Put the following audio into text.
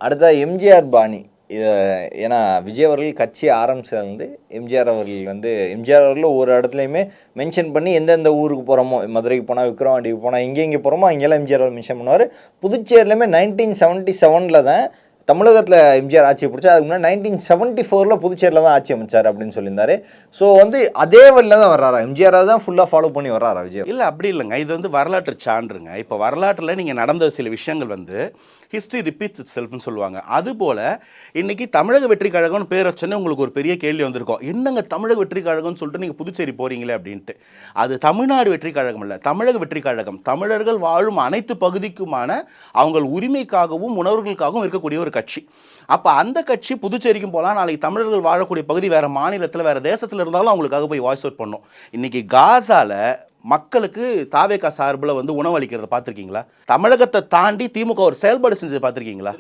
அடுத்ததா எம்ஜிஆர் பாணி. இத ஏன்னா விஜய் அவர்கள் கட்சி ஆரம்பிச்சதுலருந்து எம்ஜிஆர் அவர்கள் வந்து எம்ஜிஆர் அவர்கள் ஒரு இடத்துலயுமே மென்ஷன் பண்ணி எந்தெந்த ஊருக்கு போறோமோ, மதுரைக்கு போனா விக்கிரவாண்டிக்கு போனா எங்கெங்க போறோமோ அங்கெல்லாம் எம்ஜிஆர் அவர்கள் மென்ஷன் பண்ணுவாரு. புதுச்சேரியிலுமே 1977ல தான் தமிழகத்துல எம்ஜிஆர் ஆட்சி புடிச்சாரு. அதுக்கு முன்னாடி 1974ல புதுச்சேரியில தான் ஆட்சி அமைச்சாரு அப்படின்னு சொல்லியிருந்தாரு. ஸோ வந்து அதே வழில தான் வர்றாரா? எம்ஜிஆரை தான் ஃபுல்லா ஃபாலோ பண்ணி வர்றாரா விஜய்? இல்ல அப்படி இல்லங்க. இது வந்து வரலாற்று சான்றுங்க. இப்ப வரலாற்றுல நீங்க நடந்த சில விஷயங்கள் வந்து ஹிஸ்டரி ரிப்பீட்ஸ் இட்செல்ஃப்னு சொல்லுவாங்க. அதுபோல இன்னைக்கு தமிழக வெற்றி கழகம்னு பேர் வச்சோன்னே உங்களுக்கு ஒரு பெரிய கேள்வி வந்திருக்கும். என்னங்க தமிழக வெற்றி கழகம்னு சொல்லிட்டு நீங்க புதுச்சேரி போறீங்களே அப்படின்ட்டு. அது தமிழ்நாடு வெற்றி கழகம் இல்ல. தமிழக வெற்றி கழகம். தமிழர்கள் வாழும் அனைத்து பகுதிக்குமான அவங்கள் உரிமைக்காகவும் உணர்வுகளுக்காகவும் இருக்கக்கூடிய ஒரு கட்சி. அப்ப அந்த கட்சி புதுச்சேரிக்கும் போலாம். நாளைக்கு தமிழர்கள் வாழக்கூடிய பகுதி வேற மாநிலத்தில் வேற தேசத்தில் இருந்தாலும் அவங்களுக்காக போய் வாய்ஸ் அவுட் பண்ணும். இன்னைக்கு காசால மக்களுக்கு தாவேகா சார்பில் வந்து உணவளிக்கிறத பார்த்துருக்கீங்களா? தமிழகத்தை தாண்டி திமுக ஒரு செயல்பாடு செஞ்சு பார்த்துருக்கீங்களா?